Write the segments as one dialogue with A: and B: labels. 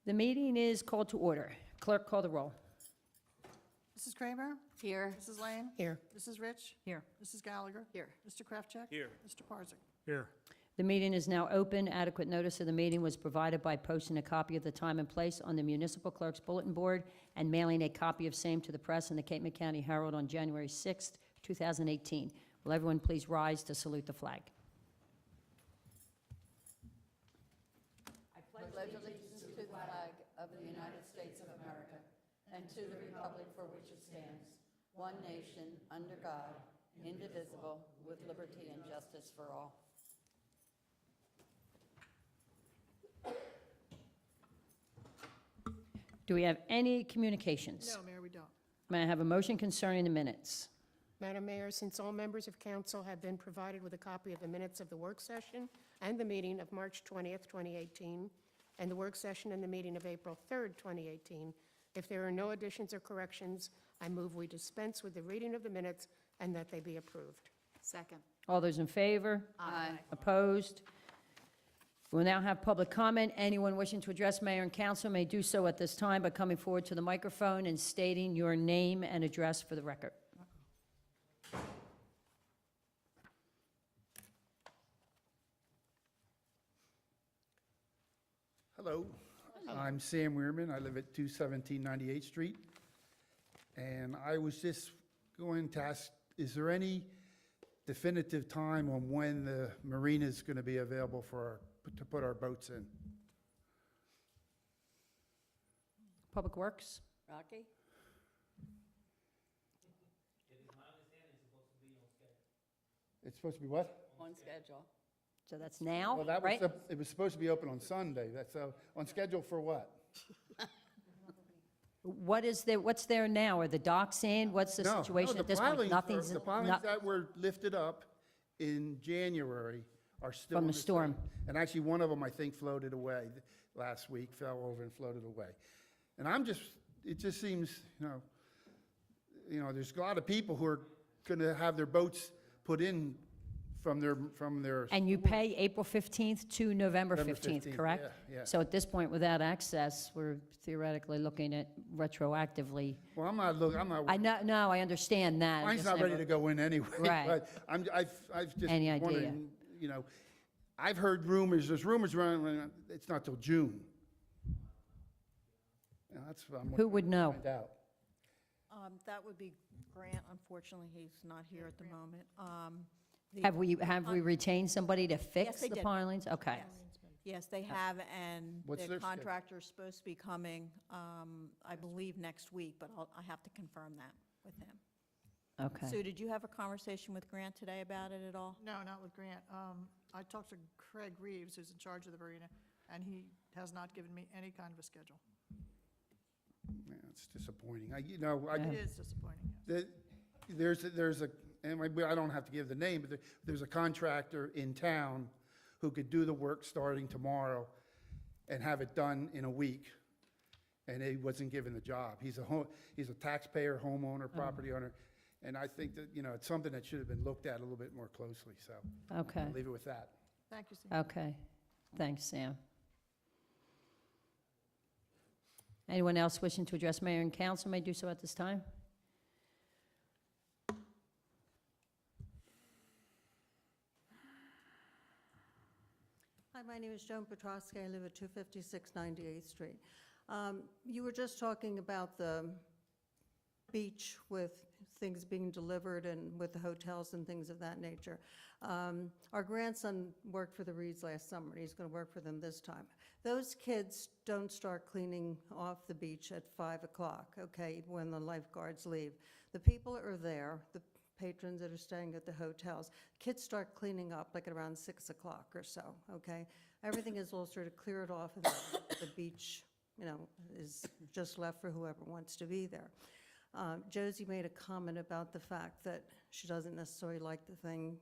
A: The meeting is called to order. Clerk, call the roll.
B: Mrs. Kramer?
C: Here.
B: Mrs. Lane?
D: Here.
B: Mrs. Rich?
C: Here.
B: Mrs. Gallagher?
C: Here.
B: Mr. Kraftcheck?
E: Here.
B: Mr. Parzak?
E: Here.
A: The meeting is now open. Adequate notice of the meeting was provided by posting a copy of the time and place on the municipal clerk's bulletin board and mailing a copy of same to the press in the Cape May County Herald on January 6th, 2018. Will everyone please rise to salute the flag?
C: I pledge allegiance to the flag of the United States of America and to the republic for which it stands, one nation, under God, indivisible, with liberty and justice for all.
A: Do we have any communications?
B: No, Mayor, we don't.
A: May I have a motion concerning the minutes?
D: Madam Mayor, since all members of council have been provided with a copy of the minutes of the work session and the meeting of March 20th, 2018, and the work session and the meeting of April 3rd, 2018, if there are no additions or corrections, I move we dispense with the reading of the minutes and that they be approved.
C: Second.
A: All those in favor?
C: Aye.
A: Opposed? We'll now have public comment. Anyone wishing to address mayor and council may do so at this time by coming forward to the microphone and stating your name and address for the record.
E: Hello, I'm Sam Weirman. I live at 217 98th Street. And I was just going to ask, is there any definitive time on when the marina is going to be available for to put our boats in?
A: Public Works?
C: Rocky?
E: It's supposed to be what?
C: On schedule.
A: So that's now,
E: Well, that was,
A: right?
E: it was supposed to be open on Sunday. That's on schedule for what?
A: What is there, what's there now? Are the docks in? What's the
E: No,
A: situation
E: no,
A: at this point? Nothing's,
E: The pilings
A: not-
E: that were lifted up in January are still
A: From
E: in
A: the
E: site.
A: storm.
E: And actually, one of them, I think, floated away last week, fell over and floated away. And it just seems, there's a lot of people who are going to have their boats put in from their.
A: and you pay April 15th to November
E: November
A: 15th,
E: 15th,
A: correct?
E: yeah, yeah.
A: So at this point, without access, we're theoretically looking at retroactively.
E: Well, I'm not.
A: I know, no, I understand that.
E: Mine's
A: Just
E: not ready
A: never-
E: to go in anyway.
A: Right.
E: But I've just
A: Any idea?
E: wondering, I've heard rumors, there's rumors around, it's not till June. That's what I'm.
A: Who would know?
E: Find out.
F: That would be Grant. Unfortunately, he's not here at the moment.
A: Have we retained somebody to fix
F: they
A: the
F: did.
A: pilings? Okay.
F: Yes, they have, and
E: What's
F: the
E: their schedule?
F: contractor's supposed to be coming, I believe, next week, but I have to confirm that with him.
A: Okay.
F: Sue, did you have a conversation with Grant today about it at all?
B: No, not with Grant. I talked to Craig Reeves, who's in charge of the marina, and he has not given me any kind of a schedule.
E: Yeah, it's disappointing.
B: It is disappointing, yes.
E: There's a, and I don't have to give the name, but there's a contractor in town who could do the work starting tomorrow and have it done in a week, and he wasn't given the job. He's a taxpayer, homeowner, property owner, and I think that, it's something that should have been looked at a little bit more closely, so
A: Okay.
E: I'll leave it with that.
B: Thank you, Sam.
A: Okay. Thanks, Sam. Anyone else wishing to address mayor and council may do so at this time?
G: Hi, my name is Joan Petrosky. I live at 256 98th Street. You were just talking about the beach with things being delivered and with the hotels and things of that nature. Our grandson worked for the Reeds last summer, and he's going to work for them this time. Those kids don't start cleaning off the beach at 5 o'clock, okay, when the lifeguards leave. The people are there, the patrons that are staying at the hotels. Kids start cleaning up like at around 6 o'clock or so, okay? Everything is all sort of cleared off, and the beach, is just left for whoever wants to be there. Josie made a comment about the fact that she doesn't necessarily like the thing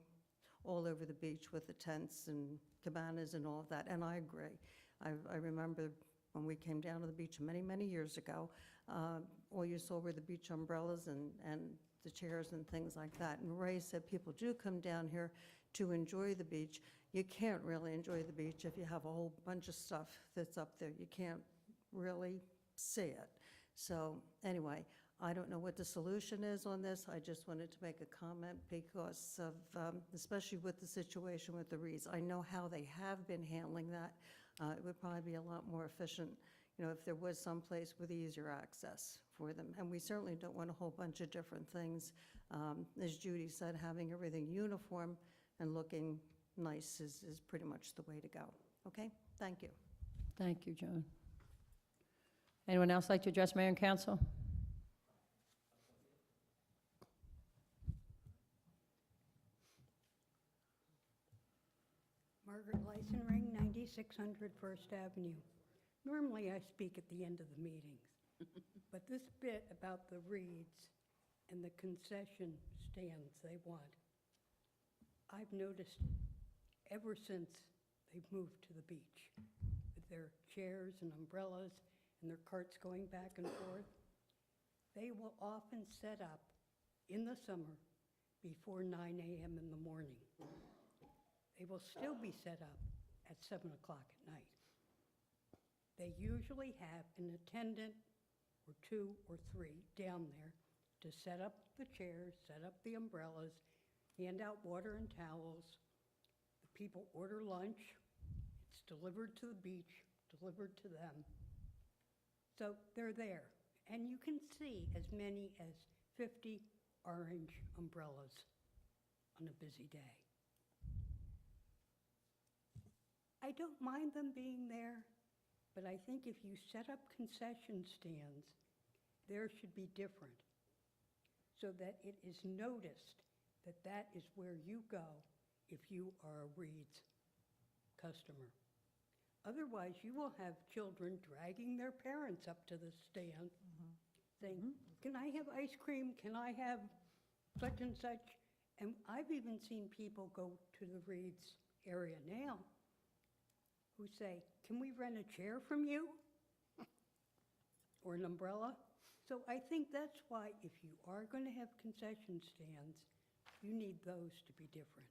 G: all over the beach with the tents and cabanas and all of that, and I agree. I remember when we came down to the beach many, many years ago, all you saw were the beach umbrellas and the chairs and things like that. And Ray said people do come down here to enjoy the beach. You can't really enjoy the beach if you have a whole bunch of stuff that's up there. You can't really see it. So anyway, I don't know what the solution is on this. I just wanted to make a comment because of, especially with the situation with the Reeds. I know how they have been handling that. It would probably be a lot more efficient, if there was some place with easier access for them. And we certainly don't want a whole bunch of different things. As Judy said, having everything uniform and looking nice is pretty much the way to go. Okay? Thank you.
A: Thank you, Joan. Anyone else like to address Mayor and Council?
H: Margaret Leisenring, 9600 First Avenue. Normally, I speak at the end of the meetings, but this bit about the Reeds and the concession stands they want, I've noticed ever since they've moved to the beach, with their chairs and umbrellas and their carts going back and forth. They will often set up in the summer before 9 a.m. in the morning. They will still be set up at 7 o'clock at night. They usually have an attendant or 2 or 3 down there to set up the chairs, set up the umbrellas, hand out water and towels. The people order lunch. It's delivered to the beach, delivered to them. So they're there. And you can see as many as 50 orange umbrellas on a busy day. I don't mind them being there, but I think if you set up concession stands, there should be different, so that it is noticed that that is where you go if you are a Reed's customer. Otherwise, you will have children dragging their parents up to the stand, saying, can I have ice cream? Can I have such and such? And I've even seen people go to the Reed's area now who say, can we rent a chair from you? Or an umbrella? So I think that's why if you are going to have concession stands, you need those to be different.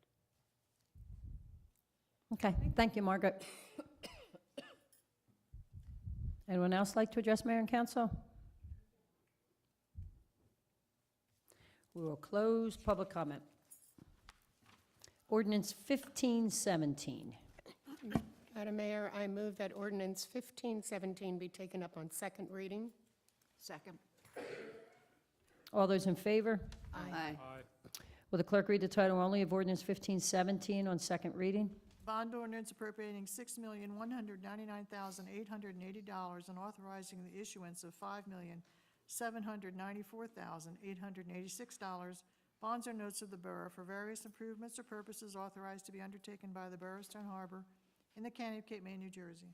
A: Okay, thank you, Margaret. Anyone else like to address Mayor and Council? We will close public comment. Ordinance 1517.
D: Madam Mayor, I move that ordinance 1517 be taken up on second reading.
F: Second.
A: All those in favor?
C: Aye.
A: Will the clerk read the title only of ordinance 1517 on second reading?
B: Bond ordinance appropriating $6,199,880 and authorizing the issuance of $5,794,886 bonds or notes of the borough for various improvements or purposes authorized to be undertaken by the Borough of Stone Harbor in the County of Cape May, New Jersey.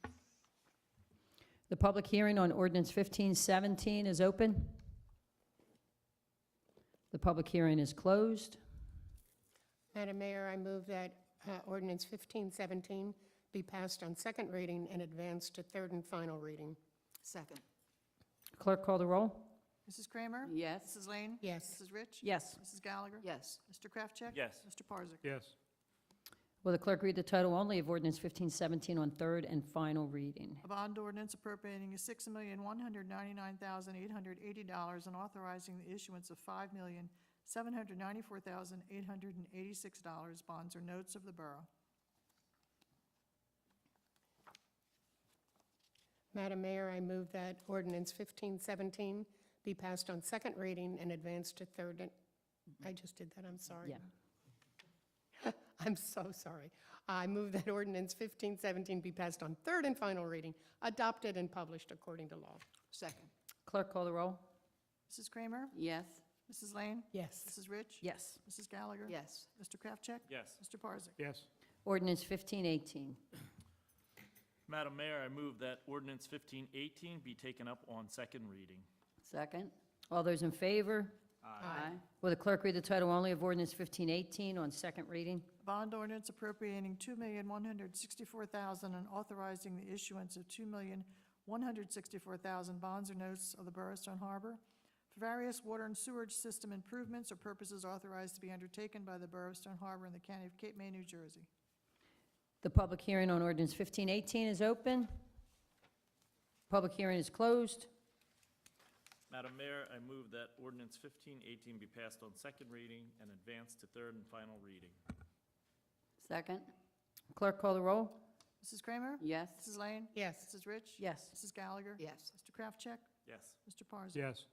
A: The public hearing on ordinance 1517 is open. The public hearing is closed.
D: Madam Mayor, I move that ordinance 1517 be passed on second reading and advanced to third and final reading.
F: Second.
A: Clerk, call the roll.
B: Mrs. Kramer?
C: Yes.
B: Mrs. Lane?
D: Yes.
B: Mrs. Rich?
A: Yes.
B: Mrs. Gallagher?
F: Yes.
B: Mr. Kraftcheck?
I: Yes.
B: Mr. Parzak?
I: Yes.
A: Will the clerk read the title only of ordinance 1517 on third and final reading?
B: A bond ordinance appropriating $6,199,880 and authorizing the issuance of $5,794,886 bonds or notes of the borough.
D: Madam Mayor, I move that ordinance 1517 be passed on second reading and advanced to third and, I just did that, I'm sorry.
A: Yeah.
D: I'm so sorry. I move that ordinance 1517 be passed on third and final reading, adopted and published according to law.
F: Second.
A: Clerk, call the roll.
B: Mrs. Kramer?
C: Yes.
B: Mrs. Lane?
D: Yes.
B: Mrs. Rich?
A: Yes.
B: Mrs. Gallagher?
F: Yes.
B: Mr. Kraftcheck?
I: Yes.
B: Mr. Parzak?
I: Yes.
A: Ordinance 1518.
I: Madam Mayor, I move that ordinance 1518 be taken up on second reading.
C: Second.
A: All those in favor?
C: Aye.
A: Will the clerk read the title only of ordinance 1518 on second reading?
B: Bond ordinance appropriating $2,164,000 and authorizing the issuance of $2,164,000 bonds or notes of the Borough of Stone Harbor for various water and sewage system improvements or purposes authorized to be undertaken by the Borough of Stone Harbor in the County of Cape May, New Jersey.
A: The public hearing on ordinance 1518 is open. Public hearing is closed.
I: Madam Mayor, I move that ordinance 1518 be passed on second reading and advanced to third and final reading.
C: Second?
A: Clerk call the roll.
B: Mrs. Kramer?
C: Yes.
B: Mrs. Lane?
D: Yes.
B: Mrs. Rich?
A: Yes.
B: Mrs. Gallagher?
C: Yes.
B: Mr. Kraftcheck?
I: Yes.
B: Mr. Parzak?
J: yes,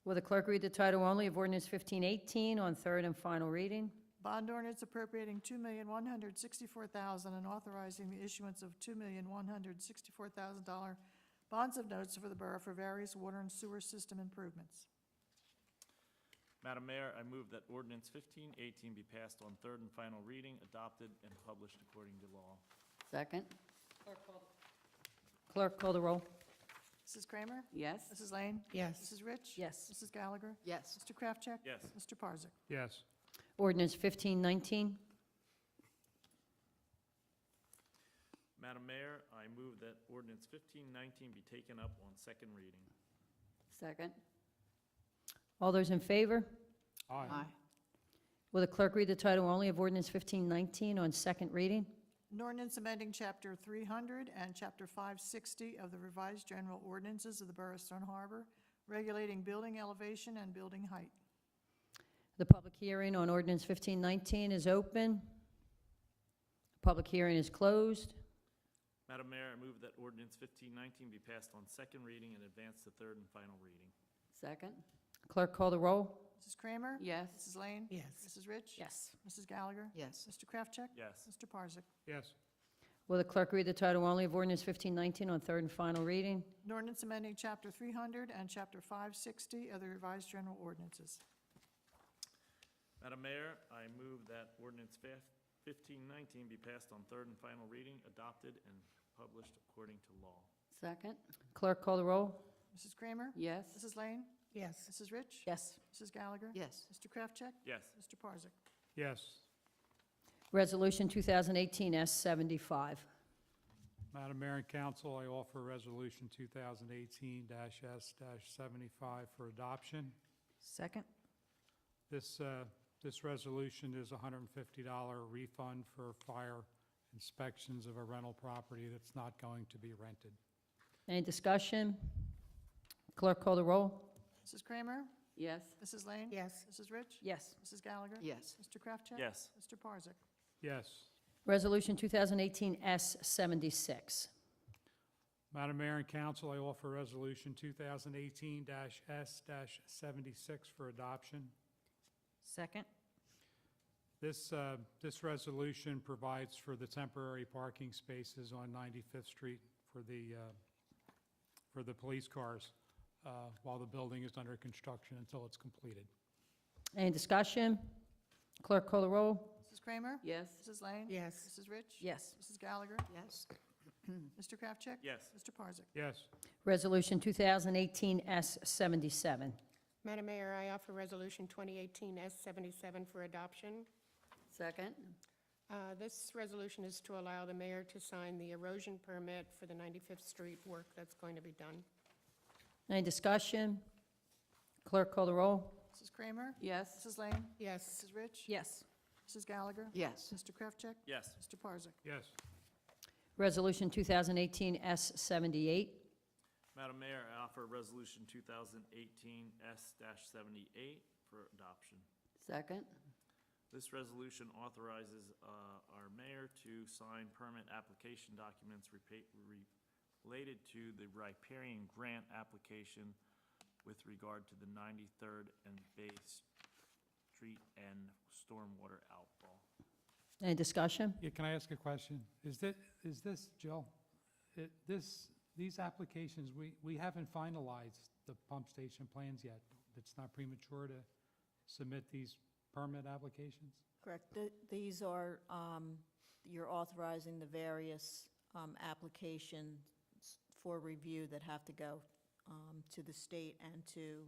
A: Will the clerk read the title only of ordinance 1518 on third and final reading?
B: Bond ordinance appropriating $2,164,000 and authorizing the issuance of $2,164,000 bonds of notes for the borough for various water and sewer system improvements.
I: Madam Mayor, I move that ordinance 1518 be passed on third and final reading, adopted, and published according to law.
C: Second?
A: Clerk call the roll.
B: Mrs. Kramer?
C: Yes.
B: Mrs. Lane?
D: Yes.
B: Mrs. Rich?
A: Yes.
B: Mrs. Gallagher?
C: Yes.
B: Mr. Kraftcheck?
I: Yes.
B: Mr. Parzak?
J: yes,
A: Ordinance 1519.
I: Madam Mayor, I move that ordinance 1519 be taken up on second reading.
C: Second?
A: All those in favor?
J: aye,
A: Will the clerk read the title only of ordinance 1519 on second reading?
B: An ordinance amending Chapter 300 and Chapter 560 of the revised general ordinances of the Borough of Stone Harbor, regulating building elevation and building height.
A: The public hearing on ordinance 1519 is open. Public hearing is closed.
I: Madam Mayor, I move that ordinance 1519 be passed on second reading and advanced to third and final reading.
C: Second?
A: Clerk call the roll.
B: Mrs. Kramer?
C: Yes.
B: Mrs. Lane?
D: Yes.
B: Mrs. Rich?
A: Yes.
B: Mrs. Gallagher?
C: Yes.
B: Mr. Kraftcheck?
I: Yes.
B: Mr. Parzak?
J: yes,
A: Will the clerk read the title only of ordinance 1519 on third and final reading?
B: An ordinance amending Chapter 300 and Chapter 560 of the revised general ordinances.
I: Madam Mayor, I move that ordinance 1519 be passed on third and final reading, adopted, and published according to law.
C: Second?
A: Clerk call the roll.
B: Mrs. Kramer?
C: Yes.
B: Mrs. Lane?
D: Yes.
B: Mrs. Rich?
A: Yes.
B: Mrs. Gallagher?
C: Yes.
B: Mr. Kraftcheck?
I: Yes.
B: Mr. Parzak?
J: yes.
A: Resolution 2018 S75.
J: Madam Mayor and Council, I offer Resolution 2018-S-75 for adoption.
A: Second.
J: This resolution is a $150 refund for fire inspections of a rental property that's not going to be rented.
A: Any discussion? Clerk call the roll.
B: Mrs. Kramer?
C: Yes.
B: Mrs. Lane?
D: Yes.
B: Mrs. Rich?
A: Yes.
B: Mrs. Gallagher?
C: Yes.
B: Mr. Kraftcheck?
I: Yes.
B: Mr. Parzak?
J: Yes.
A: Resolution 2018 S76.
J: Madam Mayor and Council, I offer Resolution 2018-S-76 for adoption.
A: Second.
J: This resolution provides for the temporary parking spaces on 95th Street for the police cars while the building is under construction until it's completed.
A: Any discussion? Clerk call the roll.
B: Mrs. Kramer?
C: Yes.
B: Mrs. Lane?
D: Yes.
B: Mrs. Rich?
A: Yes.
B: Mrs. Gallagher?
C: Yes.
B: Mr. Kraftcheck?
I: Yes.
B: Mr. Parzak?
J: Yes.
A: Resolution 2018 S77.
D: Madam Mayor, I offer Resolution 2018-S77 for adoption.
C: Second?
D: This resolution is to allow the mayor to sign the erosion permit for the 95th Street work that's going to be done.
A: Any discussion? Clerk call the roll.
B: Mrs. Kramer?
C: Yes.
B: Mrs. Lane?
D: Yes.
B: Mrs. Rich?
A: Yes.
B: Mrs. Gallagher?
C: Yes.
B: Mr. Kraftcheck?
I: Yes.
B: Mr. Parzak?
J: Yes.
A: Resolution 2018 S78.
I: Madam Mayor, I offer Resolution 2018 S-78 for adoption.
C: Second?
I: This resolution authorizes our mayor to sign permit application documents related to the riparian grant application with regard to the 93rd and Bay Street and stormwater outfall.
A: Any discussion?
J: Yeah, can I ask a question? Is this, Jill, these applications, we haven't finalized the pump station plans yet. It's not premature to submit these permit applications?
F: Correct. These are, you're authorizing the various applications for review that have to go to the state and to,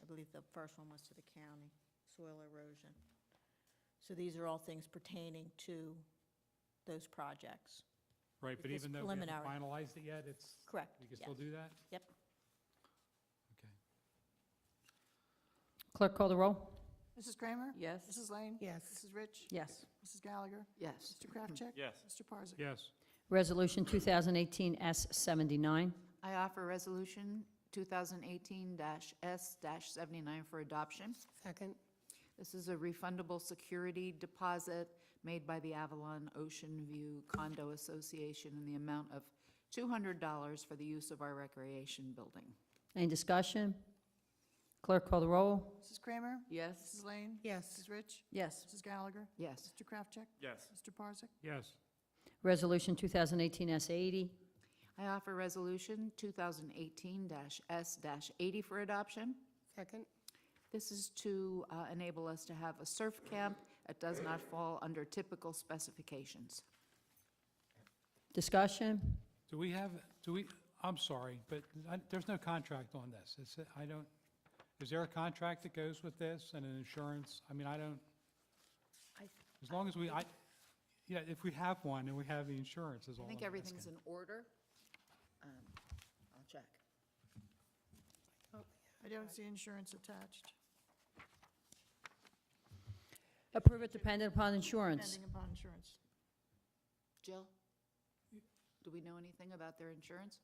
F: I believe the first one was to the county, soil erosion. So these are all things pertaining to those projects.
J: Right, but
F: It's
J: even though we haven't
F: preliminary.
J: finalized it yet, it's,
F: Correct.
J: we can
F: yes.
J: still do that?
F: Yep.
J: Okay.
A: Clerk call the roll.
B: Mrs. Kramer?
C: Yes.
B: Mrs. Lane?
D: Yes.
B: Mrs. Rich?
A: Yes.
B: Mrs. Gallagher?
C: Yes.
B: Mr. Kraftcheck?
I: Yes.
B: Mr. Parzak?
J: Yes.
A: Resolution 2018 S79.
K: I offer Resolution 2018-S-79 for adoption.
D: Second.
K: This is a refundable security deposit made by the Avalon Ocean View Condo Association in the amount of $200 for the use of our recreation building.
A: Any discussion? Clerk call the roll.
B: Mrs. Kramer?
C: Yes.
B: Mrs. Lane?
D: Yes.
B: Mrs. Rich?
C: Yes.
B: Mrs. Gallagher?
K: Yes.
B: Mr. Kraftcheck?
I: Yes.
B: Mr. Parzak?
J: yes,
A: Resolution 2018-S80.
K: I offer Resolution 2018-S-80 for adoption.
D: Second.
K: This is to enable us to have a surf camp. It does not fall under typical specifications.
A: Discussion?
J: I'm sorry, but there's no contract on this. Is there a contract that goes with this and an insurance? I mean, as long as if we have one and we have the insurance is all
K: I think
J: I'm
K: everything's
J: asking.
K: in order. I'll check.
B: I don't see insurance attached,
A: Approve it dependent upon insurance.
B: depending upon insurance.
K: Jill, do we know anything about their insurance?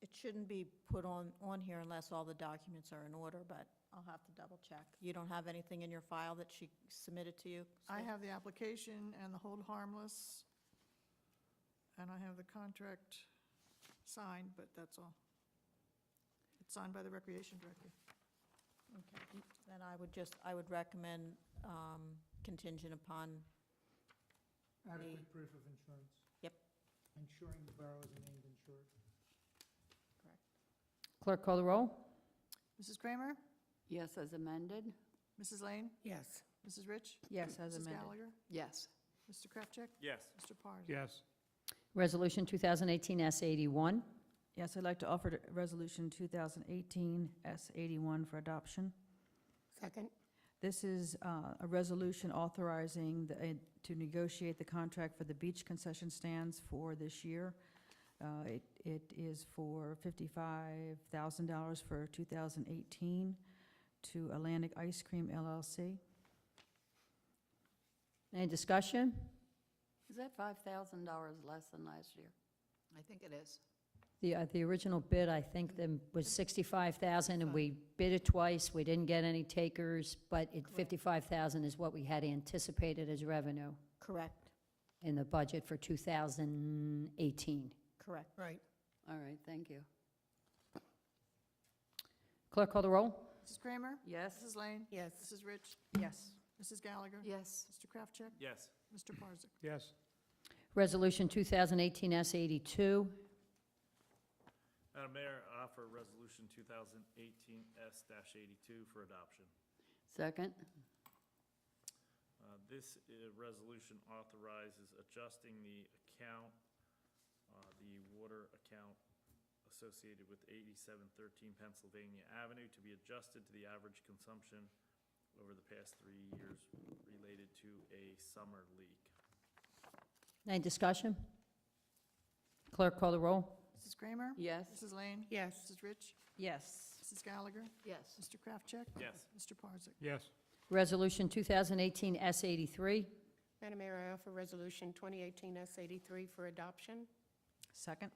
F: It shouldn't be put on here unless all the documents are in order, but I'll have to double check. You don't have anything in your file that she submitted to you?
B: I
F: Sue?
B: have the application and the hold harmless, and I have the contract signed, but that's all. It's signed by the Recreation Director.
F: Okay, then I would recommend contingent upon,
L: Adequate proof of insurance.
F: Yep.
L: Ensuring the borough is named insured.
A: Clerk call the roll.
B: Mrs. Kramer?
C: Yes, as amended?
B: Mrs. Lane?
D: Yes.
B: Mrs. Rich?
C: Yes, as
B: Mrs.
C: amended.
B: Gallagher?
K: Yes.
B: Mr. Kraftcheck?
I: Yes.
B: Mr. Parzak?
J: Yes,
A: Resolution 2018-S81.
M: Yes, I'd like to offer Resolution 2018-S81 for adoption.
D: Second.
M: This is a resolution authorizing to negotiate the contract for the beach concession stands for this year. It is for $55,000 for 2018 to Atlantic Ice Cream LLC.
A: Any discussion?
C: Is that $5,000 less than last year?
K: I think it is.
A: The original bid, I think, was $65,000, and we bid it twice. We didn't get any takers, but $55,000 is what we had anticipated as revenue
F: correct,
A: in the budget for 2018.
F: correct.
D: Right.
C: All right, thank you.
A: Clerk call the roll.
B: Mrs. Kramer?
C: Yes.
B: Mrs. Lane?
D: Yes.
B: Mrs. Rich?
M: Yes.
B: Mrs. Gallagher?
K: Yes.
B: Mr. Kraftcheck?
I: Yes.
B: Mr. Parzak?
J: yes,
A: Resolution 2018-S82.
I: Madam Mayor, I offer Resolution 2018-S-82 for adoption.
C: Second?
I: This resolution authorizes adjusting the account, the water account associated with 8713 Pennsylvania Avenue to be adjusted to the average consumption over the past 3 years related to a summer leak.
A: Any discussion? Clerk call the roll.
B: Mrs. Kramer?
C: Yes.
B: Mrs. Lane?
D: Yes.
B: Mrs. Rich?
M: Yes.
B: Mrs. Gallagher?
K: Yes.
B: Mr. Kraftcheck?
I: Yes.
B: Mr. Parzak?
J: yes,
A: Resolution 2018-S83.
D: Madam Mayor, I offer Resolution 2018-S83 for adoption.
M: Second.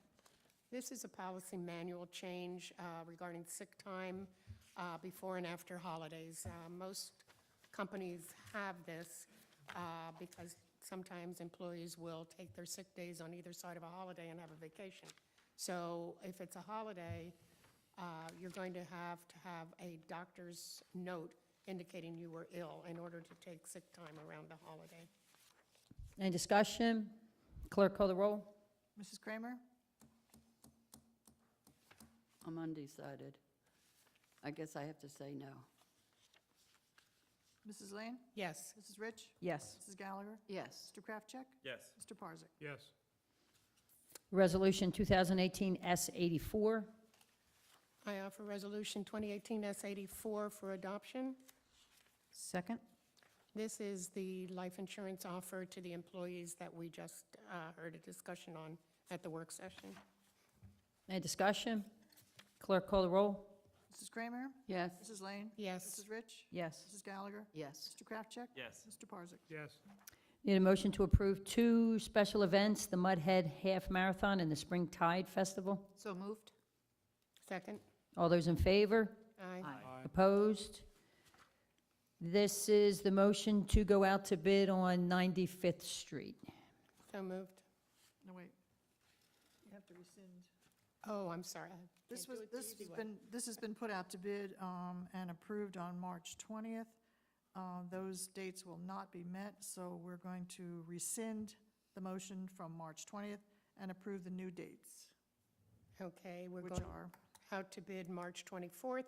D: This is a policy manual change regarding sick time before and after holidays. Most companies have this because sometimes employees will take their sick days on either side of a holiday and have a vacation. So if it's a holiday, you're going to have a doctor's note indicating you were ill in order to take sick time around the holiday.
A: Any discussion? Clerk call the roll.
B: Mrs. Kramer?
C: I'm undecided. I guess I have to say no.
B: Mrs. Lane?
D: Yes.
B: Mrs. Rich?
M: Yes.
B: Mrs. Gallagher?
K: Yes.
B: Mr. Kraftcheck?
I: Yes.
B: Mr. Parzak?
J: yes,
A: Resolution 2018-S84.
D: I offer Resolution 2018-S84 for adoption.
M: Second.
D: This is the life insurance offer to the employees that we just heard a discussion on at the work session.
A: Any discussion? Clerk call the roll.
B: Mrs. Kramer?
C: Yes.
B: Mrs. Lane?
D: Yes.
B: Mrs. Rich?
M: Yes.
B: Mrs. Gallagher?
K: Yes.
B: Mr. Kraftcheck?
I: Yes.
B: Mr. Parzak?
J: yes,
A: Need a motion to approve 2 special events, the Mudhead Half Marathon and the Spring Tide Festival.
K: So moved?
D: Second?
A: All those in favor?
D: Aye.
A: Opposed? This is the motion to go out to bid on 95th Street.
D: So moved.
B: No, wait. You have to rescind.
D: Oh, I'm sorry. I
B: This
D: can't
B: was,
D: do it the easy way.
B: this has been put out to bid and approved on March 20th. Those dates will not be met, so we're going to rescind the motion from March 20th and approve the new dates,
D: Okay, we're
B: which
D: going
B: are,
D: out to bid March 24th,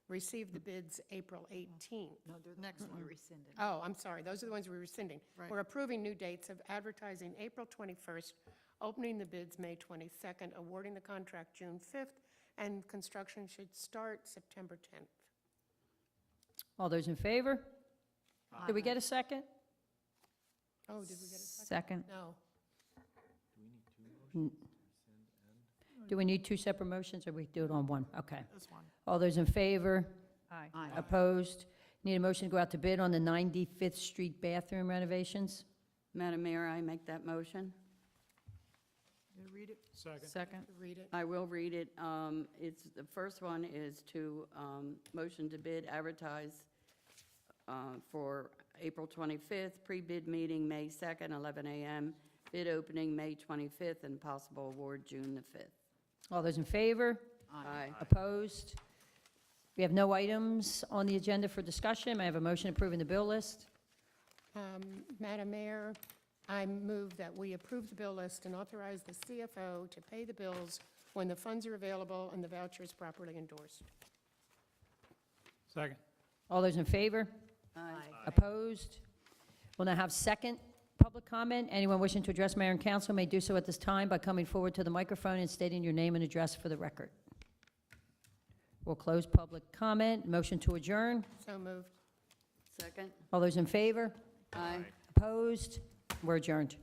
D: receive the bids April 18th.
K: No, they're the
B: Next
K: ones
B: one.
K: we rescinded.
D: Oh, I'm sorry, those are the ones we're rescinding.
B: Right.
D: We're approving new dates of advertising April 21st, opening the bids May 22nd, awarding the contract June 5th, and construction should start September 10th.
A: All those in favor? Did we get a second?
D: Oh, did we get a second?
M: Second.
D: No.
A: Do we need 2 separate motions, or we do it on one? Okay.
B: this one.
A: All those in favor?
M: Aye.
K: Aye.
A: Opposed? Need a motion to go out to bid on the 95th Street bathroom renovations?
C: Madam Mayor, I make that motion.
B: You read it?
J: Second.
M: Second.
D: Read it.
C: I will read it. It's, the first one is to motion to bid, advertise for April 25th, pre-bid meeting May 2nd, 11 a.m., bid opening May 25th, and possible award June the 5th.
A: All those in favor?
C: Aye.
A: Opposed? We have no items on the agenda for discussion. May I have a motion approving the bill list?
D: Madam Mayor, I move that we approve the bill list and authorize the CFO to pay the bills when the funds are available and the voucher is properly endorsed.
J: Second.
A: All those in favor?
C: Aye.
A: Opposed? We'll now have second public comment. Anyone wishing to address mayor and council may do so at this time by coming forward to the microphone and stating your name and address for the record. We'll close public comment. Motion to adjourn.
D: So moved.
C: Second?
A: All those in favor?
C: Aye.
A: Opposed? We're adjourned.